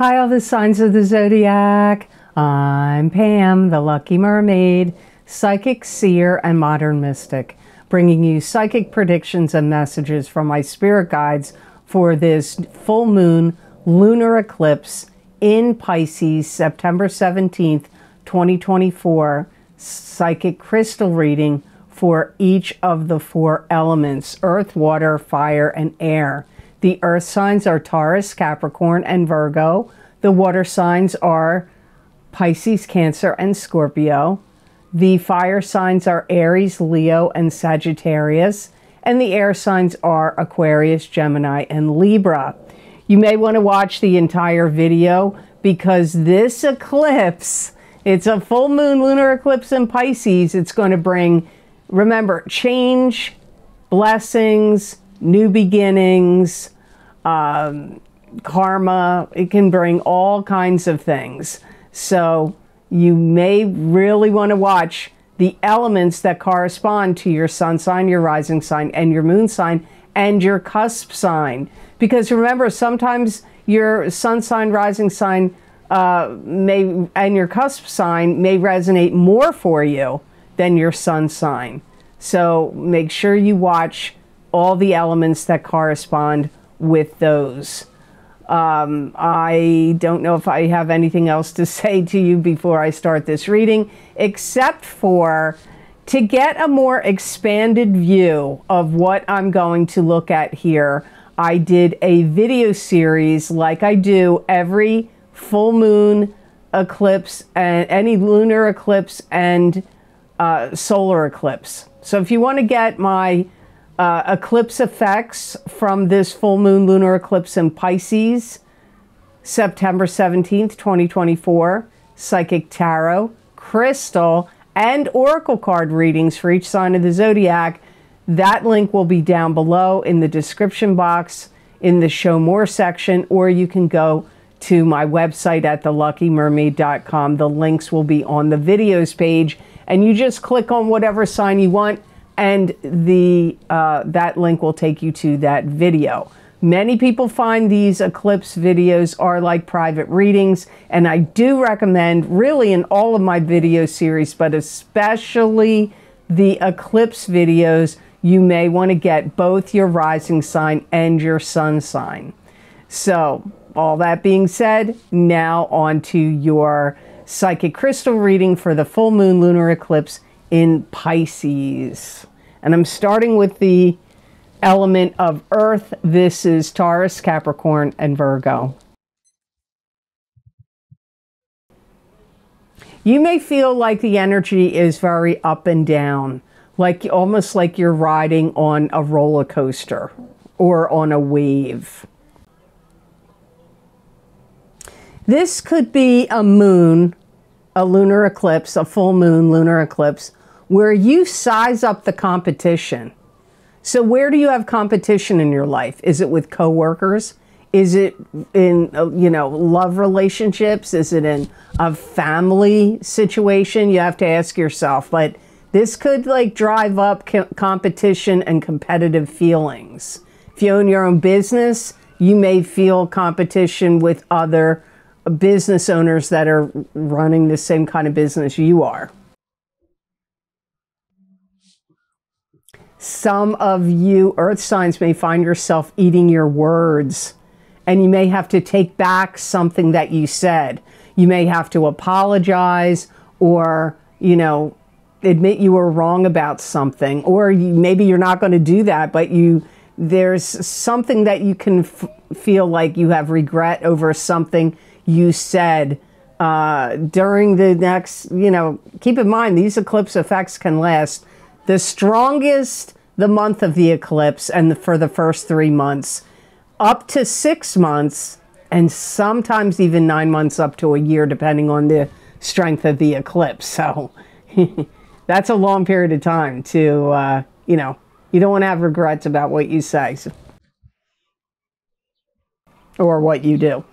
Hi, all the signs of the zodiac. I'm Pam, the Lucky Mermaid, psychic, seer, and modern mystic, bringing you psychic predictions and messages from my spirit guides for this full moon lunar eclipse in Pisces, September 17th, 2024, psychic crystal reading for each of the four elements: earth, water, fire, and air. The earth signs are Taurus, Capricorn, and Virgo. The water signs are Pisces, Cancer, and Scorpio. The fire signs are Aries, Leo, and Sagittarius. And the air signs are Aquarius, Gemini, and Libra. You may want to watch the entire video because this eclipse, it's a full moon lunar eclipse in Pisces. It's going to bring, remember, change, blessings, new beginnings, karma. It can bring all kinds of things. So you may really want to watch the elements that correspond to your sun sign, your rising sign, and your moon sign, and your cusp sign. Because remember, sometimes your sun sign, rising sign, and your cusp sign may resonate more for you than your sun sign. So make sure you watch all the elements that correspond with those. I don't know if I have anything else to say to you before I start this reading, except for to get a more expanded view of what I'm going to look at here. I did a video series like I do every full moon eclipse and any lunar eclipse and solar eclipse. So if you want to get my eclipse effects from this full moon lunar eclipse in Pisces, September 17th, 2024, psychic tarot, crystal, and oracle card readings for each sign of the zodiac, that link will be down below in the description box in the show more section, or you can go to my website at theluckymermaid.com. The links will be on the videos page, and you just click on whatever sign you want, and that link will take you to that video. Many people find these eclipse videos are like private readings, and I do recommend, really in all of my video series, but especially the eclipse videos, you may want to get both your rising sign and your sun sign. So, all that being said, now on to your psychic crystal reading for the full moon lunar eclipse in Pisces. And I'm starting with the element of earth. This is Taurus, Capricorn, and Virgo. You may feel like the energy is very up and down, like almost like you're riding on a roller coaster or on a wave. This could be a moon, a lunar eclipse, a full moon lunar eclipse, where you size up the competition. So where do you have competition in your life? Is it with coworkers? Is it in, love relationships? Is it in a family situation? You have to ask yourself. But this could drive up competition and competitive feelings. If you own your own business, you may feel competition with other business owners that are running the same kind of business you are. Some of you earth signs may find yourself eating your words, and you may have to take back something that you said. You may have to apologize or, admit you were wrong about something, or maybe you're not going to do that, but there's something that you can feel like you have regret over something you said during the next, keep in mind, these eclipse effects can last the strongest the month of the eclipse and for the first 3 months, up to 6 months, and sometimes even 9 months up to a year, depending on the strength of the eclipse. So that's a long period of time to, you don't want to have regrets about what you say or what you do.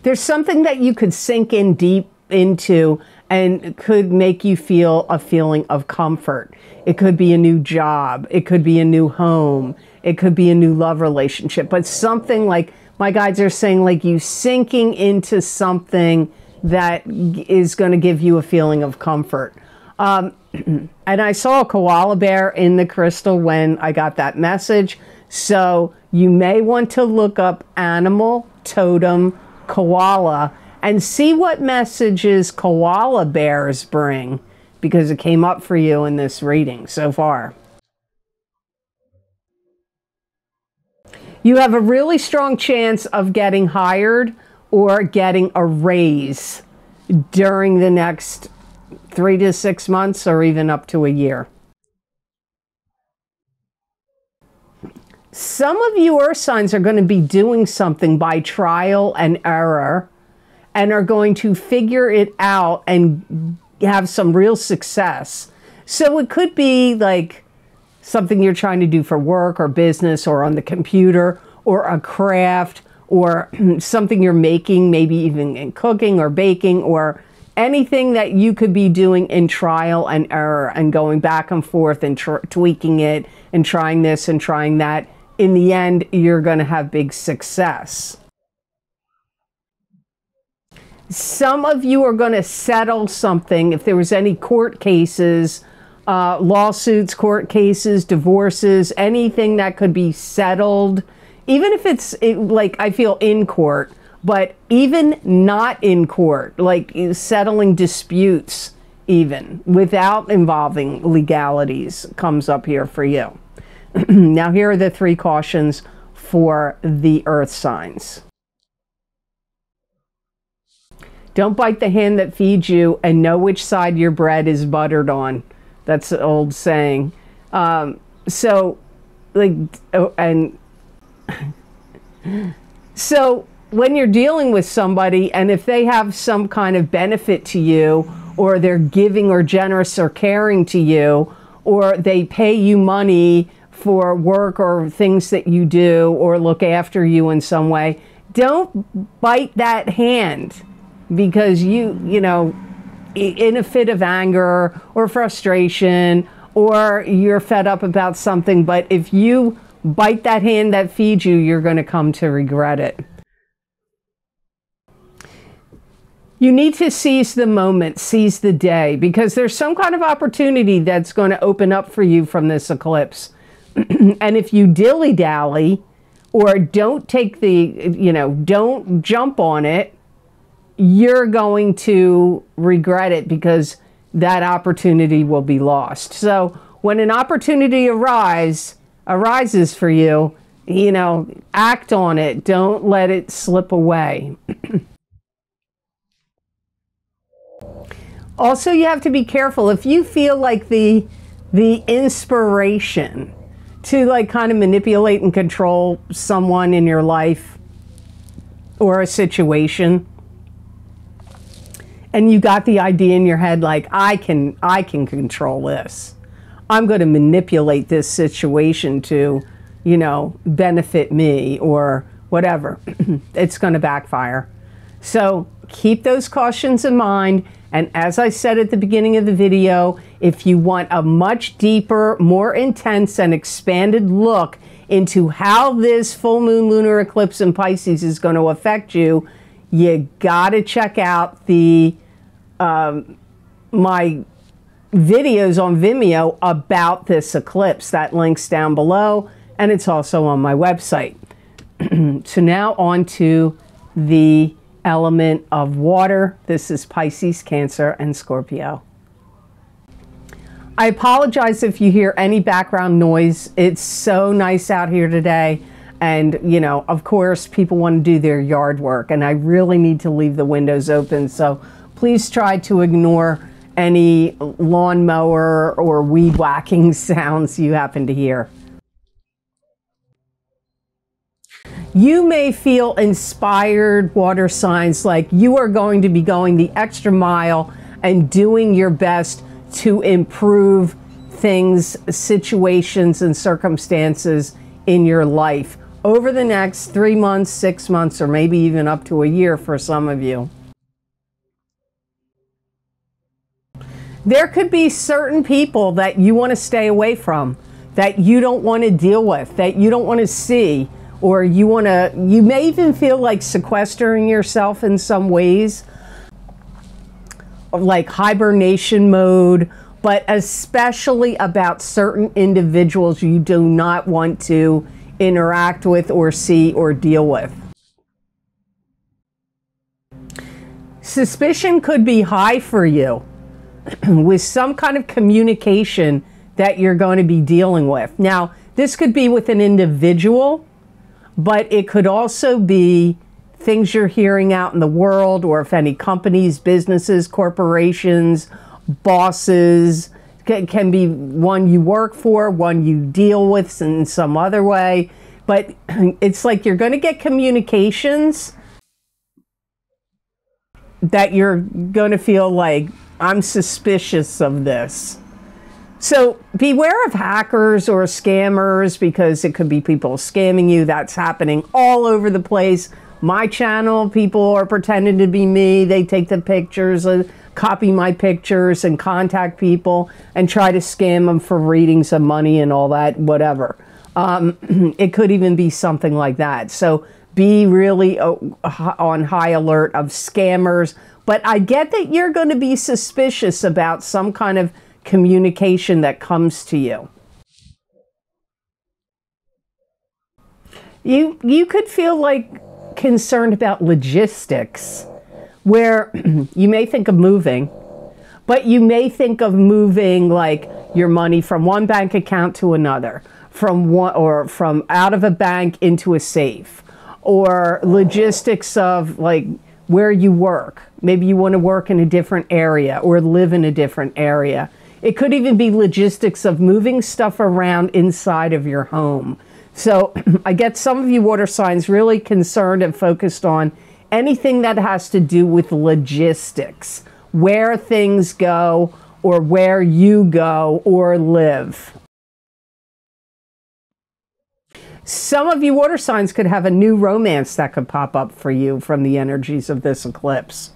There's something that you could sink in deep into and could make you feel a feeling of comfort. It could be a new job. It could be a new home. It could be a new love relationship. But something like, my guides are saying, like you sinking into something that is going to give you a feeling of comfort. And I saw a koala bear in the crystal when I got that message. So you may want to look up animal totem koala and see what messages koala bears bring, because it came up for you in this reading so far. You have a really strong chance of getting hired or getting a raise during the next 3 to 6 months, or even up to a year. Some of you earth signs are going to be doing something by trial and error, and are going to figure it out and have some real success. So it could be like something you're trying to do for work or business or on the computer, or a craft, or something you're making, maybe even in cooking or baking, or anything that you could be doing in trial and error and going back and forth and tweaking it and trying this and trying that. In the end, you're going to have big success. Some of you are going to settle something. If there was any court cases, lawsuits, court cases, divorces, anything that could be settled, even if it's like, I feel in court, but even not in court, like settling disputes, even without involving legalities, comes up here for you. Now, here are the 3 cautions for the earth signs. Don't bite the hand that feeds you, and know which side your bread is buttered on. That's an old saying. So when you're dealing with somebody, and if they have some kind of benefit to you, or they're giving or generous or caring to you, or they pay you money for work or things that you do, or look after you in some way, don't bite that hand. Because you know, in a fit of anger or frustration, or you're fed up about something, but if you bite that hand that feeds you, you're going to come to regret it. You need to seize the moment, seize the day, because there's some kind of opportunity that's going to open up for you from this eclipse. And if you dilly-dally, or don't take the, don't jump on it, you're going to regret it, because that opportunity will be lost. So when an opportunity arises for you, act on it. Don't let it slip away. Also, you have to be careful. If you feel like the inspiration to like kind of manipulate and control someone in your life or a situation, and you got the idea in your head, like, I can control this. I'm going to manipulate this situation to, benefit me or whatever. It's going to backfire. So keep those cautions in mind. And as I said at the beginning of the video, if you want a much deeper, more intense and expanded look into how this full moon lunar eclipse in Pisces is going to affect you, you got to check out the my videos on Vimeo about this eclipse. That link's down below, and it's also on my website. So now on to the element of water. This is Pisces, Cancer, and Scorpio. I apologize if you hear any background noise. It's so nice out here today. And, of course, people want to do their yard work, and I really need to leave the windows open. So please try to ignore any lawnmower or weed whacking sounds you happen to hear. You may feel inspired, water signs, like you are going to be going the extra mile and doing your best to improve things, situations, and circumstances in your life over the next 3 months, 6 months, or maybe even up to a year for some of you. There could be certain people that you want to stay away from, that you don't want to deal with, that you don't want to see, or you may even feel like sequestering yourself in some ways, like hibernation mode, but especially about certain individuals you do not want to interact with or see or deal with. Suspicion could be high for you with some kind of communication that you're going to be dealing with. Now, this could be with an individual, but it could also be things you're hearing out in the world, or if any companies, businesses, corporations, bosses, can be one you work for, one you deal with in some other way. But it's like you're going to get communications that you're going to feel like, I'm suspicious of this. So beware of hackers or scammers, because it could be people scamming you. That's happening all over the place. My channel, people are pretending to be me. They take the pictures, copy my pictures, and contact people and try to scam them for readings of money and all that, whatever. It could even be something like that. So be really on high alert of scammers. But I get that you're going to be suspicious about some kind of communication that comes to you. You could feel like concerned about logistics, where you may think of moving, but you may think of moving like your money from one bank account to another, from out of a bank into a safe, or logistics of like where you work. Maybe you want to work in a different area or live in a different area. It could even be logistics of moving stuff around inside of your home. So I get some of you water signs really concerned and focused on anything that has to do with logistics, where things go or where you go or live. Some of you water signs could have a new romance that could pop up for you from the energies of this eclipse.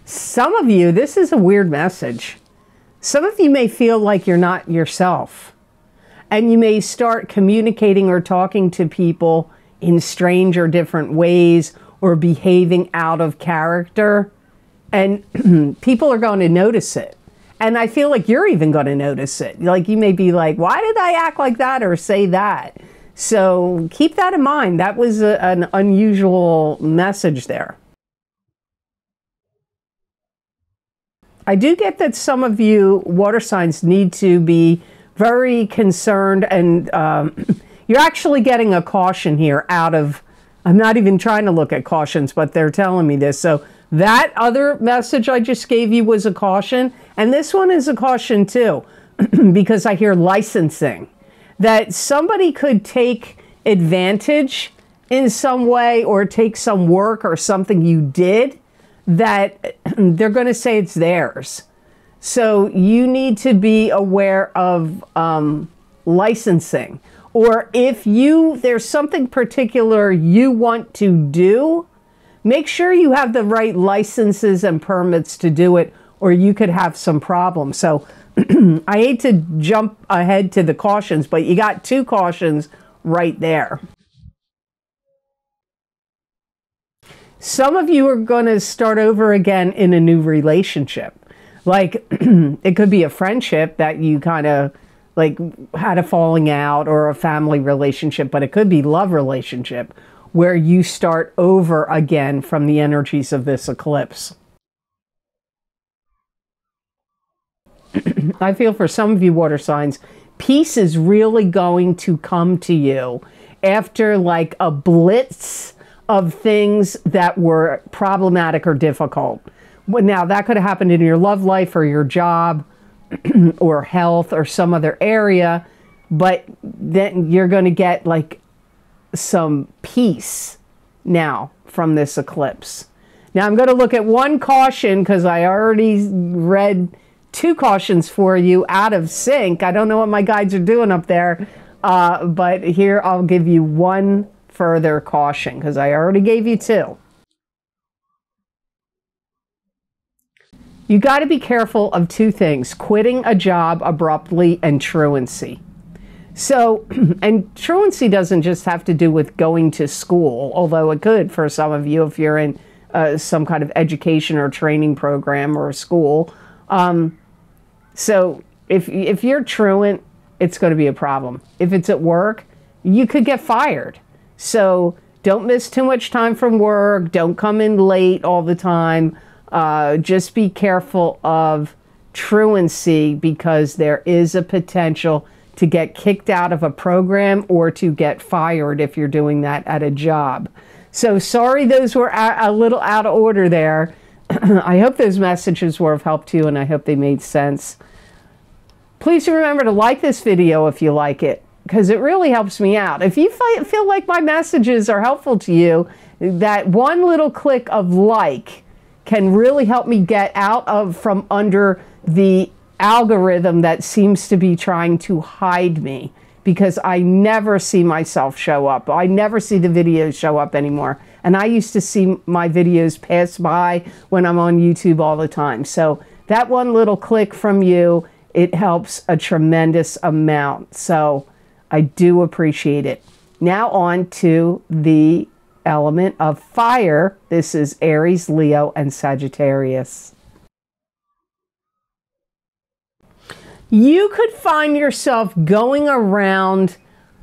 Some of you, this is a weird message. Some of you may feel like you're not yourself, and you may start communicating or talking to people in strange or different ways, or behaving out of character, and people are going to notice it. And I feel like you're even going to notice it. Like you may be like, why did I act like that or say that? So keep that in mind. That was an unusual message there. I do get that some of you water signs need to be very concerned, and you're actually getting a caution here out of, I'm not even trying to look at cautions, but they're telling me this. So that other message I just gave you was a caution, and this one is a caution too, because I hear licensing. That somebody could take advantage in some way, or take some work or something you did that they're going to say it's theirs. So you need to be aware of licensing. Or if there's something particular you want to do, make sure you have the right licenses and permits to do it, or you could have some problems. So I hate to jump ahead to the cautions, but you got two cautions right there. Some of you are going to start over again in a new relationship. Like it could be a friendship that you kind of like had a falling out, or a family relationship, but it could be love relationship where you start over again from the energies of this eclipse. I feel for some of you water signs, peace is really going to come to you after like a blitz of things that were problematic or difficult. Now, that could have happened in your love life or your job or health or some other area, but then you're going to get like some peace now from this eclipse. Now, I'm going to look at one caution because I already read two cautions for you out of sync. I don't know what my guides are doing up there, but here I'll give you one further caution because I already gave you two. You got to be careful of two things: quitting a job abruptly and truancy. So, and truancy doesn't just have to do with going to school, although it could for some of you if you're in some kind of education or training program or school. So if you're truant, it's going to be a problem. If it's at work, you could get fired. So don't miss too much time from work. Don't come in late all the time. Just be careful of truancy, because there is a potential to get kicked out of a program or to get fired if you're doing that at a job. So sorry those were a little out of order there. I hope those messages were of help to you, and I hope they made sense. Please remember to like this video if you like it, because it really helps me out. If you feel like my messages are helpful to you, that one little click of like can really help me get out from under the algorithm that seems to be trying to hide me, because I never see myself show up. I never see the videos show up anymore. And I used to see my videos pass by when I'm on YouTube all the time. So that one little click from you, it helps a tremendous amount. So I do appreciate it. Now on to the element of fire. This is Aries, Leo, and Sagittarius. You could find yourself going around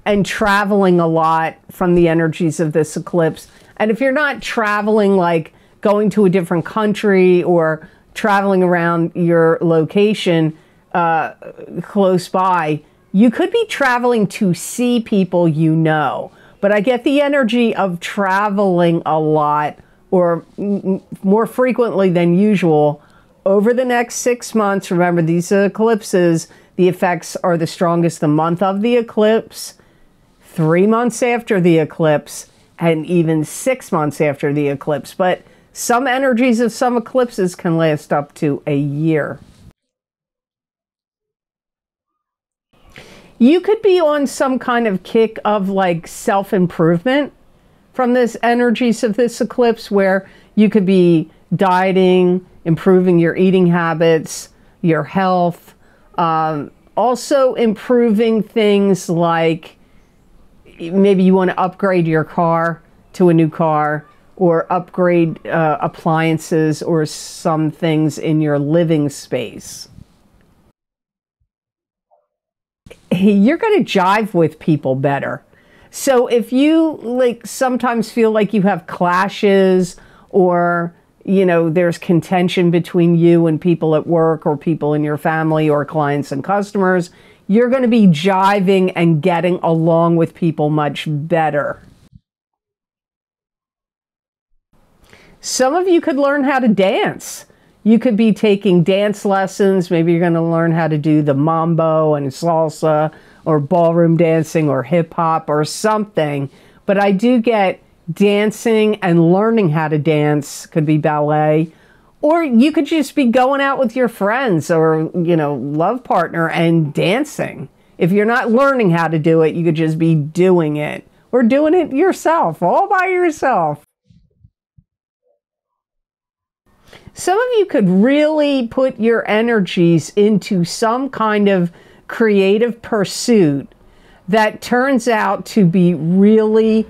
and traveling a lot from the energies of this eclipse. And if you're not traveling, like going to a different country or traveling around your location close by, you could be traveling to see people you know. But I get the energy of traveling a lot, or more frequently than usual, over the next 6 months. Remember, these eclipses, the effects are the strongest the month of the eclipse, 3 months after the eclipse, and even 6 months after the eclipse. But some energies of some eclipses can last up to a year. You could be on some kind of kick of like self-improvement from this energies of this eclipse, where you could be dieting, improving your eating habits, your health, also improving things like maybe you want to upgrade your car to a new car, or upgrade appliances or some things in your living space. You're going to jive with people better. So if you like sometimes feel like you have clashes, or you know, there's contention between you and people at work or people in your family or clients and customers, you're going to be jiving and getting along with people much better. Some of you could learn how to dance. You could be taking dance lessons. Maybe you're going to learn how to do the mambo and salsa or ballroom dancing or hip hop or something. But I do get dancing and learning how to dance, could be ballet, or you could just be going out with your friends or, you know, love partner and dancing. If you're not learning how to do it, you could just be doing it, or doing it yourself, all by yourself. Some of you could really put your energies into some kind of creative pursuit that turns out to be really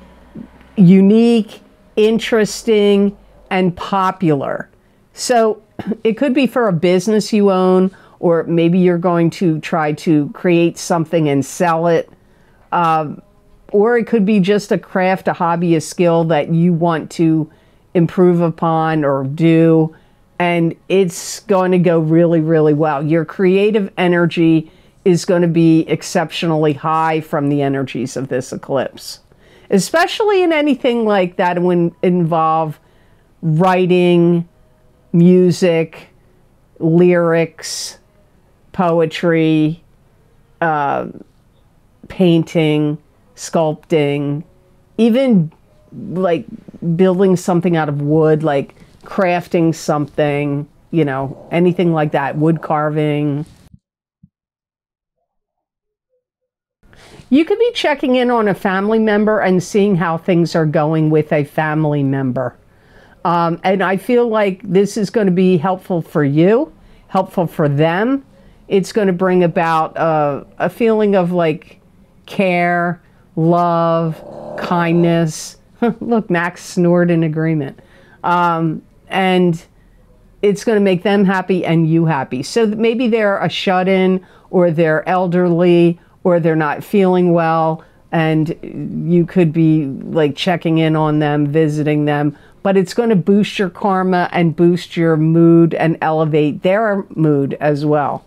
unique, interesting, and popular. So it could be for a business you own, or maybe you're going to try to create something and sell it. Or it could be just a craft, a hobby, a skill that you want to improve upon or do. And it's going to go really, really well. Your creative energy is going to be exceptionally high from the energies of this eclipse. Especially in anything like that would involve writing, music, lyrics, poetry, painting, sculpting, even like building something out of wood, like crafting something, you know, anything like that, wood carving. You could be checking in on a family member and seeing how things are going with a family member. And I feel like this is going to be helpful for you, helpful for them. It's going to bring about a feeling of like care, love, kindness. Look, Max snored in agreement. And it's going to make them happy and you happy. So maybe they're a shut-in, or they're elderly, or they're not feeling well, and you could be like checking in on them, visiting them. But it's going to boost your karma and boost your mood and elevate their mood as well.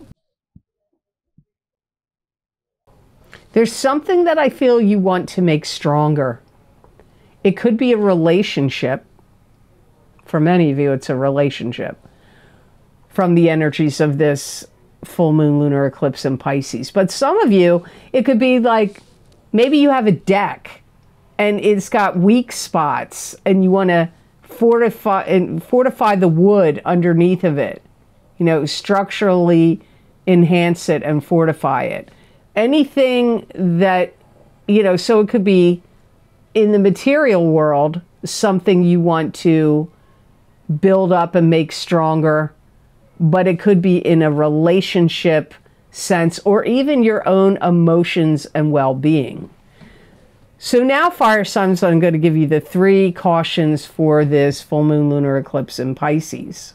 There's something that I feel you want to make stronger. It could be a relationship. For many of you, it's a relationship from the energies of this full moon lunar eclipse in Pisces. But some of you, it could be like, maybe you have a deck and it's got weak spots and you want to fortify the wood underneath of it, you know, structurally enhance it and fortify it. Anything that, you know, so it could be in the material world, something you want to build up and make stronger, but it could be in a relationship sense, or even your own emotions and well-being. So now, fire signs, I'm going to give you the 3 cautions for this full moon lunar eclipse in Pisces.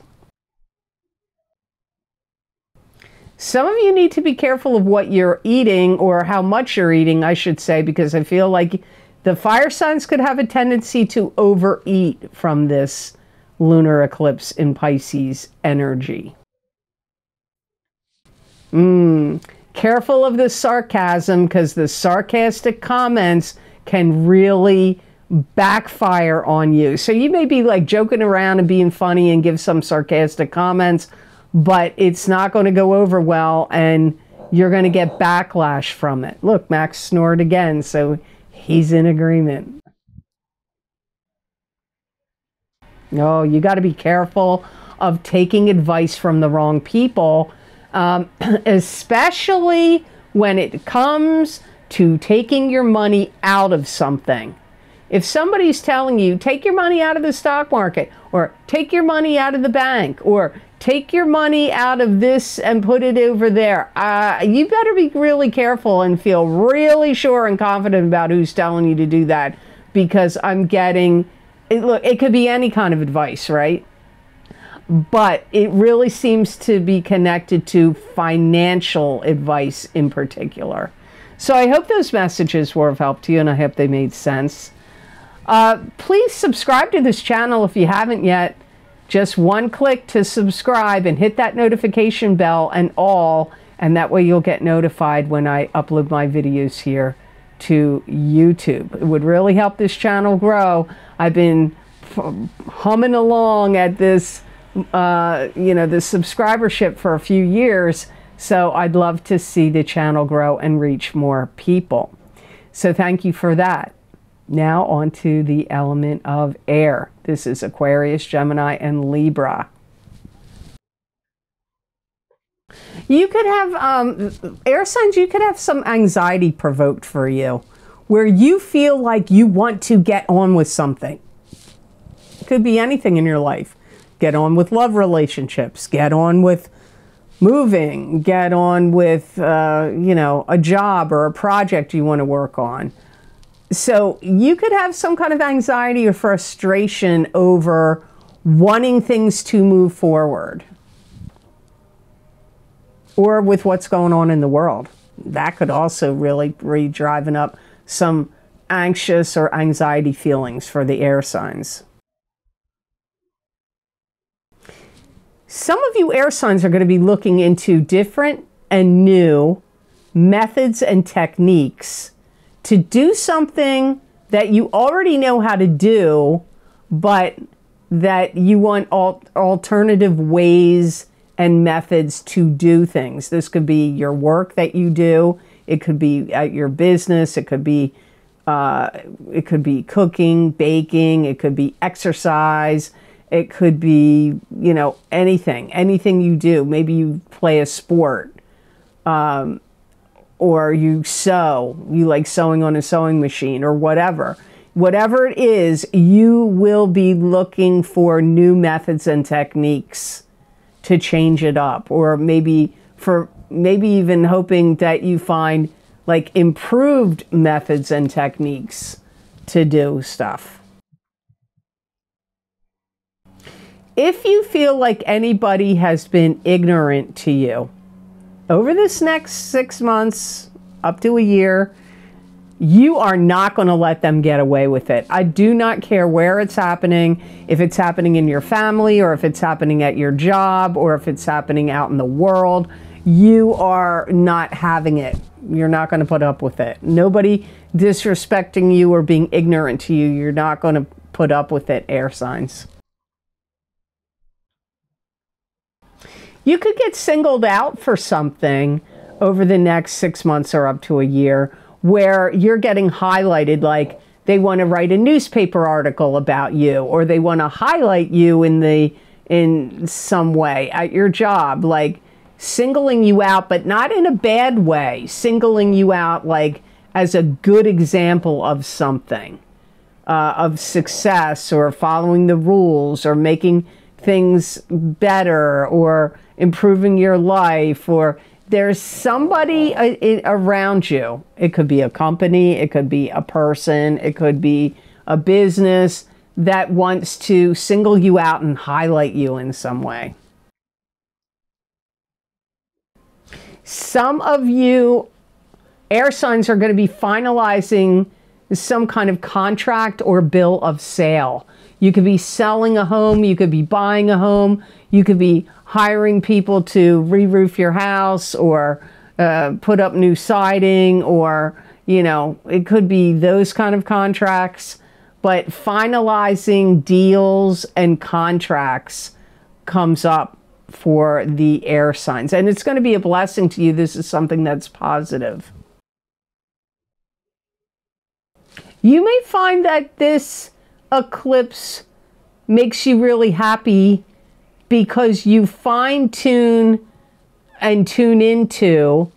Some of you need to be careful of what you're eating, or how much you're eating, I should say, because I feel like the fire signs could have a tendency to overeat from this lunar eclipse in Pisces energy. Careful of the sarcasm, because the sarcastic comments can really backfire on you. So you may be like joking around and being funny and give some sarcastic comments, but it's not going to go over well and you're going to get backlash from it. Look, Max snored again, so he's in agreement. No, you got to be careful of taking advice from the wrong people, especially when it comes to taking your money out of something. If somebody's telling you, take your money out of the stock market, or take your money out of the bank, or take your money out of this and put it over there, you better be really careful and feel really sure and confident about who's telling you to do that, because I'm getting, look, it could be any kind of advice, right? But it really seems to be connected to financial advice in particular. So I hope those messages were of help to you, and I hope they made sense. Please subscribe to this channel if you haven't yet. Just one click to subscribe and hit that notification bell and all, and that way you'll get notified when I upload my videos here to YouTube. It would really help this channel grow. I've been humming along at this, you know, the subscribership for a few years, so I'd love to see the channel grow and reach more people. So thank you for that. Now on to the element of air. This is Aquarius, Gemini, and Libra. You could have, air signs, you could have some anxiety provoked for you, where you feel like you want to get on with something. It could be anything in your life. Get on with love relationships, get on with moving, get on with, you know, a job or a project you want to work on. So you could have some kind of anxiety or frustration over wanting things to move forward, or with what's going on in the world. That could also really be driving up some anxious or anxiety feelings for the air signs. Some of you air signs are going to be looking into different and new methods and techniques to do something that you already know how to do, but that you want alternative ways and methods to do things. This could be your work that you do. It could be at your business. It could be cooking, baking. It could be exercise. It could be, you know, anything you do. Maybe you play a sport, or you sew. You like sewing on a sewing machine or whatever. whatever it is, you will be looking for new methods and techniques to change it up, or maybe even hoping that you find like improved methods and techniques to do stuff. If you feel like anybody has been ignorant to you over this next 6 months, up to a year, you are not going to let them get away with it. I do not care where it's happening, if it's happening in your family, or if it's happening at your job, or if it's happening out in the world. You are not having it. You're not going to put up with it. Nobody disrespecting you or being ignorant to you. You're not going to put up with it, air signs. You could get singled out for something over the next 6 months or up to a year, where you're getting highlighted, like they want to write a newspaper article about you, or they want to highlight you in some way at your job, like singling you out, but not in a bad way, singling you out like as a good example of something, of success, or following the rules, or making things better, or improving your life, or there's somebody around you. It could be a company, it could be a person, it could be a business that wants to single you out and highlight you in some way. Some of you air signs are going to be finalizing some kind of contract or bill of sale. You could be selling a home, you could be buying a home, you could be hiring people to re-roof your house, or put up new siding, or, you know, it could be those kind of contracts. But finalizing deals and contracts comes up for the air signs, and it's going to be a blessing to you. This is something that's positive. You may find that this eclipse makes you really happy because you fine-tune and tune into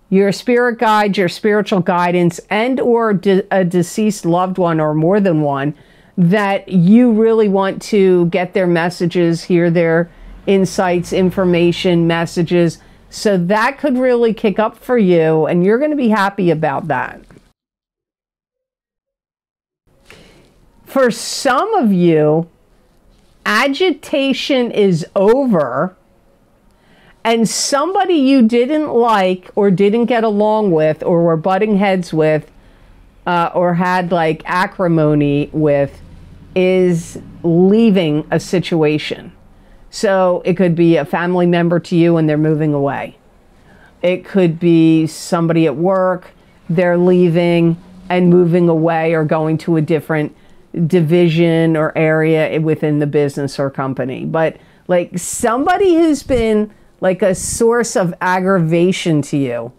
your spirit guide, your spiritual guidance, and or a deceased loved one, or more than one, that you really want to get their messages, hear their insights, information, messages. So that could really kick up for you, and you're going to be happy about that. For some of you, agitation is over, and somebody you didn't like or didn't get along with, or were butting heads with, or had like acrimony with, is leaving a situation. So it could be a family member to you and they're moving away. It could be somebody at work, they're leaving and moving away, or going to a different division or area within the business or company. But like somebody who's been like a source of aggravation to you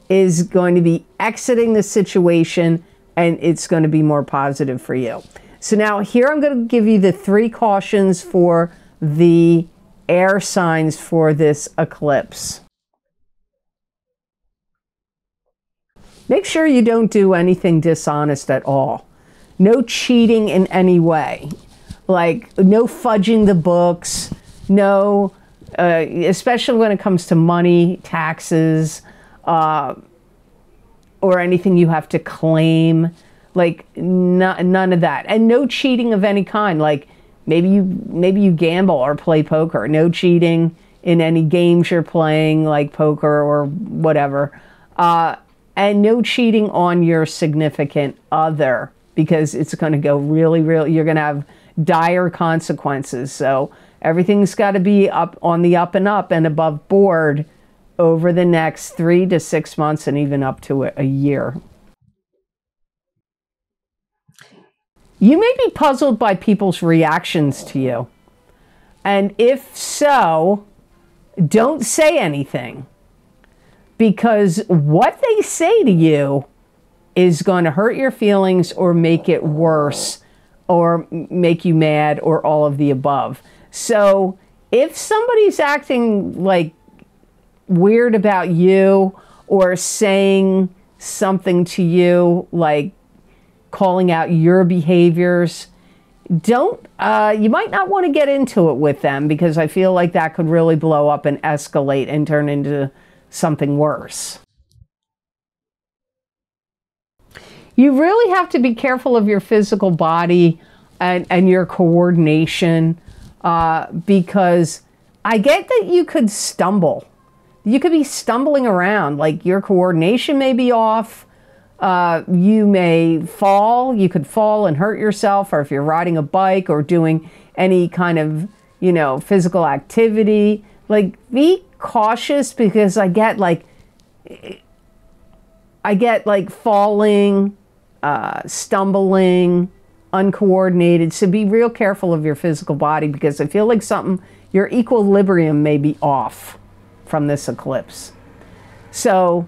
is going to be exiting the situation, and it's going to be more positive for you. So now here I'm going to give you the 3 cautions for the air signs for this eclipse. Make sure you don't do anything dishonest at all. No cheating in any way. Like no fudging the books, no, especially when it comes to money, taxes, or anything you have to claim. Like none of that. And no cheating of any kind. Like maybe you gamble or play poker. No cheating in any games you're playing, like poker or whatever. And no cheating on your significant other, because it's going to go really, you're going to have dire consequences. So everything's got to be up on the up and up and above board over the next 3 to 6 months, and even up to a year. You may be puzzled by people's reactions to you. And if so, don't say anything, because what they say to you is going to hurt your feelings or make it worse or make you mad or all of the above. So if somebody's acting like weird about you, or saying something to you like calling out your behaviors. You might not want to get into it with them, because I feel like that could really blow up and escalate and turn into something worse. You really have to be careful of your physical body and your coordination, because I get that you could stumble. You could be stumbling around, like your coordination may be off. You may fall. You could fall and hurt yourself, or if you're riding a bike or doing any kind of, physical activity, like be cautious, because I get like falling, stumbling, uncoordinated. So be real careful of your physical body, because I feel like your equilibrium may be off from this eclipse. So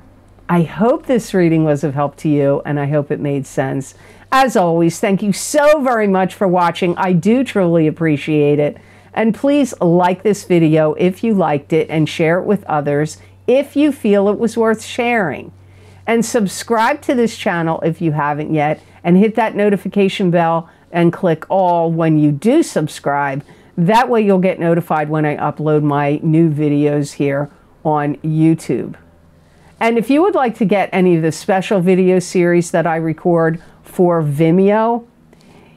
I hope this reading was of help to you, and I hope it made sense. As always, thank you so very much for watching. I do truly appreciate it. And please like this video if you liked it, and share it with others if you feel it was worth sharing. And subscribe to this channel if you haven't yet, and hit that notification bell and click all when you do subscribe. That way you'll get notified when I upload my new videos here on YouTube. And if you would like to get any of the special video series that I record for Vimeo,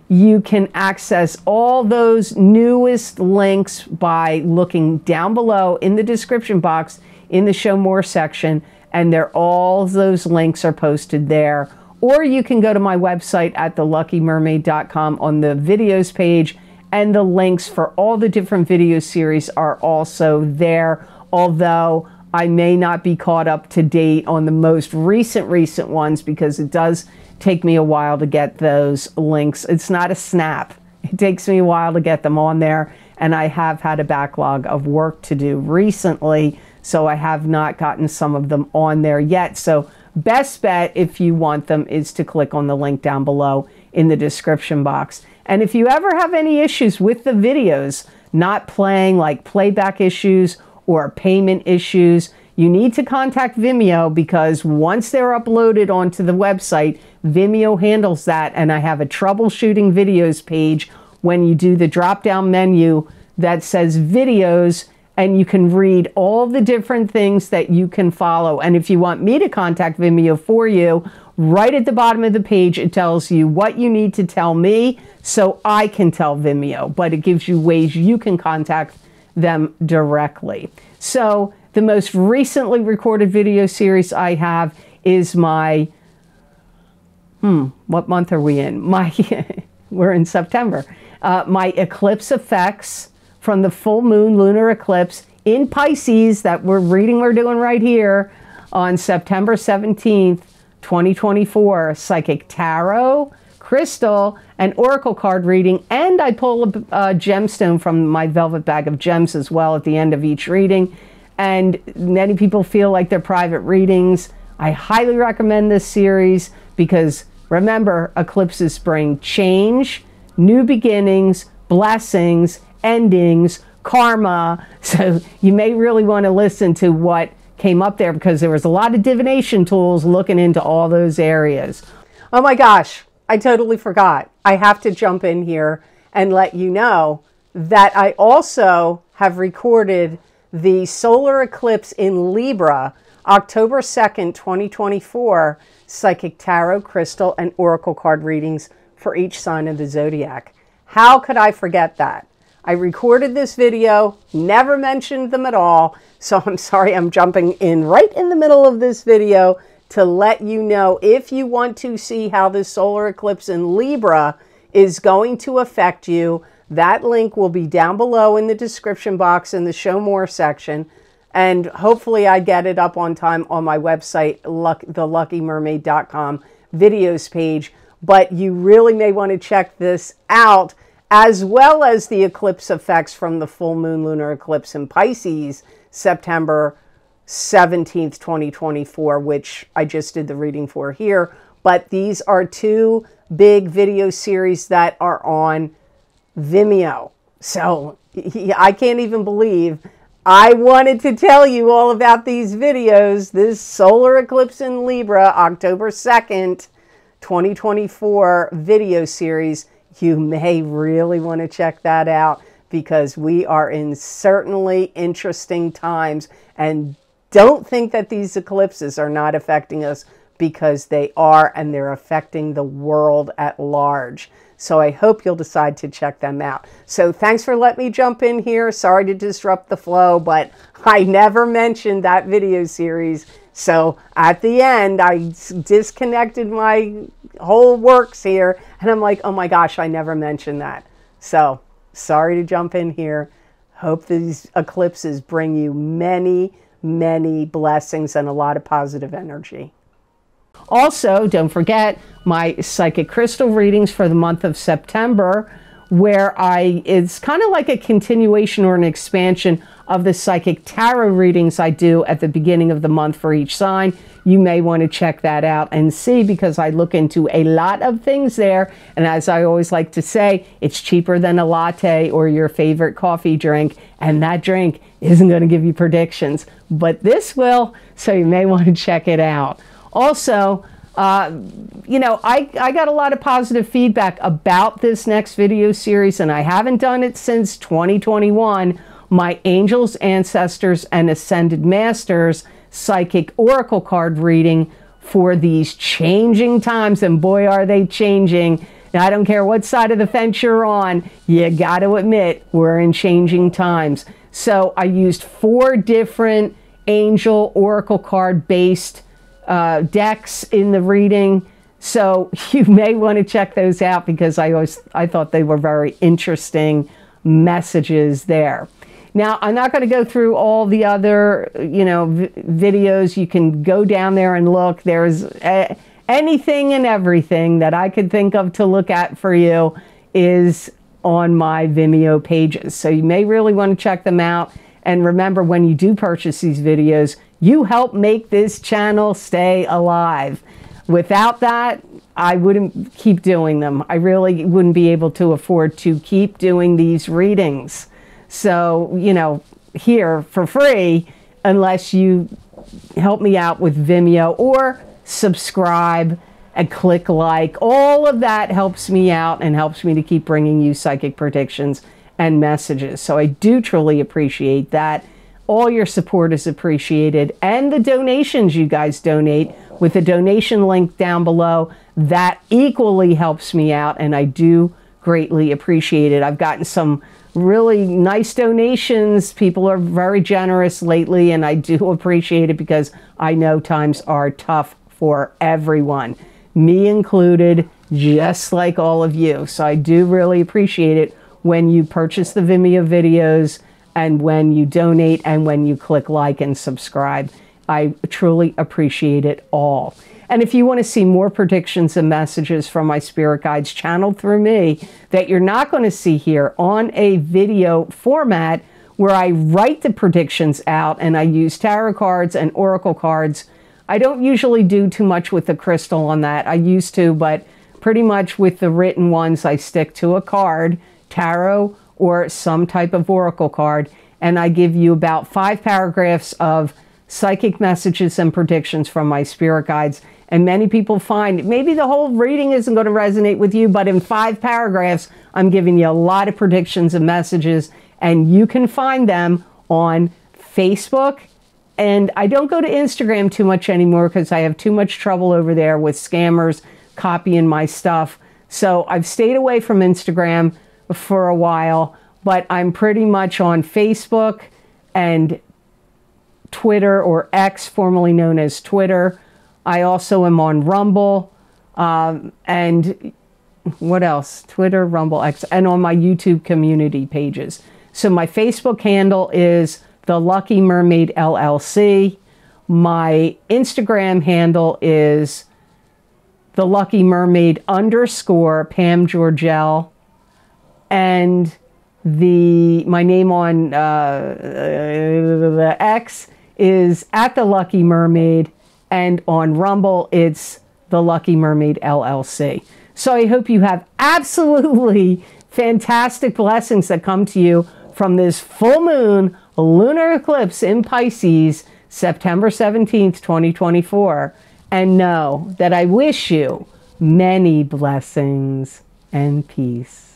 you can access all those newest links by looking down below in the description box in the Show More section, and all those links are posted there. Or you can go to my website at theluckymermaid.com on the videos page, and the links for all the different video series are also there, although I may not be caught up to date on the most recent ones, because it does take me a while to get those links. It's not a snap. It takes me a while to get them on there, and I have had a backlog of work to do recently, so I have not gotten some of them on there yet. So best bet, if you want them, is to click on the link down below in the description box. And if you ever have any issues with the videos not playing, like playback issues or payment issues, you need to contact Vimeo, because once they're uploaded onto the website, Vimeo handles that, and I have a troubleshooting videos page when you do the drop-down menu that says videos, and you can read all the different things that you can follow. And if you want me to contact Vimeo for you, right at the bottom of the page, it tells you what you need to tell me so I can tell Vimeo, but it gives you ways you can contact them directly. So the most recently recorded video series I have is my, what month are we in? We're in September. My eclipse effects from the full moon lunar eclipse in Pisces that we're doing right here on September 17th, 2024. Psychic tarot, crystal, and oracle card reading, and I pull a gemstone from my velvet bag of gems as well at the end of each reading. And many people feel like they're private readings. I highly recommend this series, because remember, eclipses bring change, new beginnings, blessings, endings, karma. So you may really want to listen to what came up there, because there was a lot of divination tools looking into all those areas. Oh my gosh, I totally forgot. I have to jump in here and let you know that I also have recorded the solar eclipse in Libra, October 2nd, 2024, psychic tarot, crystal, and oracle card readings for each sign of the zodiac. How could I forget that? I recorded this video, never mentioned them at all, so I'm sorry I'm jumping in right in the middle of this video to let you know, if you want to see how this solar eclipse in Libra is going to affect you, that link will be down below in the description box in the Show More section. And hopefully I get it up on time on my website, theluckymermaid.com videos page. But you really may want to check this out, as well as the eclipse effects from the full moon lunar eclipse in Pisces, September 17th, 2024, which I just did the reading for here. But these are two big video series that are on Vimeo. So I can't even believe I wanted to tell you all about these videos. This solar eclipse in Libra, October 2nd, 2024 video series. You may really want to check that out because we are in certainly interesting times, and don't think that these eclipses are not affecting us, because they are, and they're affecting the world at large. So I hope you'll decide to check them out. So thanks for letting me jump in here. Sorry to disrupt the flow, but I never mentioned that video series. So at the end, I disconnected my whole works here, and I'm like, oh my gosh, I never mentioned that. So sorry to jump in here. Hope these eclipses bring you many, many blessings and a lot of positive energy. Also, don't forget my psychic crystal readings for the month of September, where it's kind of like a continuation or an expansion of the psychic tarot readings I do at the beginning of the month for each sign. You may want to check that out and see, because I look into a lot of things there. And as I always like to say, it's cheaper than a latte or your favorite coffee drink. And that drink isn't going to give you predictions, but this will. So you may want to check it out. Also, you know, I got a lot of positive feedback about this next video series, and I haven't done it since 2021. My Angels, Ancestors, and Ascended Masters psychic oracle card reading for these changing times, and boy, are they changing. Now, I don't care what side of the fence you're on, you got to admit we're in changing times. So I used 4 different angel oracle card based decks in the reading, so you may want to check those out, because I thought they were very interesting messages there. Now, I'm not going to go through all the other, you know, videos. You can go down there and look. There's anything and everything that I could think of to look at for you is on my Vimeo pages. So you may really want to check them out. And remember, when you do purchase these videos, you help make this channel stay alive. Without that, I wouldn't keep doing them. I really wouldn't be able to afford to keep doing these readings. So, you know, here for free, unless you help me out with Vimeo or subscribe and click like. All of that helps me out and helps me to keep bringing you psychic predictions and messages. So I do truly appreciate that. All your support is appreciated, and the donations you guys donate with the donation link down below, that equally helps me out, and I do greatly appreciate it. I've gotten some really nice donations. People are very generous lately, and I do appreciate it, because I know times are tough for everyone, me included, just like all of you. So I do really appreciate it when you purchase the Vimeo videos, and when you donate, and when you click like and subscribe. I truly appreciate it all. And if you want to see more predictions and messages from my spirit guides channeled through me that you're not going to see here on a video format, where I write the predictions out and I use tarot cards and oracle cards. I don't usually do too much with the crystal on that. I used to, but pretty much with the written ones, I stick to a card, tarot, or some type of oracle card, and I give you about 5 paragraphs of psychic messages and predictions from my spirit guides. And many people find maybe the whole reading isn't going to resonate with you, but in 5 paragraphs, I'm giving you a lot of predictions and messages, and you can find them on Facebook. And I don't go to Instagram too much anymore, because I have too much trouble over there with scammers copying my stuff. So I've stayed away from Instagram for a while, but I'm pretty much on Facebook and Twitter, or X, formerly known as Twitter. I also am on Rumble, and what else? Twitter, Rumble, X, and on my YouTube community pages. So my Facebook handle is the Lucky Mermaid LLC. My Instagram handle is the Lucky Mermaid _ Pam Georgel. And my name on the X is at the Lucky Mermaid, and on Rumble it's the Lucky Mermaid LLC. So I hope you have absolutely fantastic blessings that come to you from this full moon lunar eclipse in Pisces, September 17th, 2024. And know that I wish you Many blessings and peace.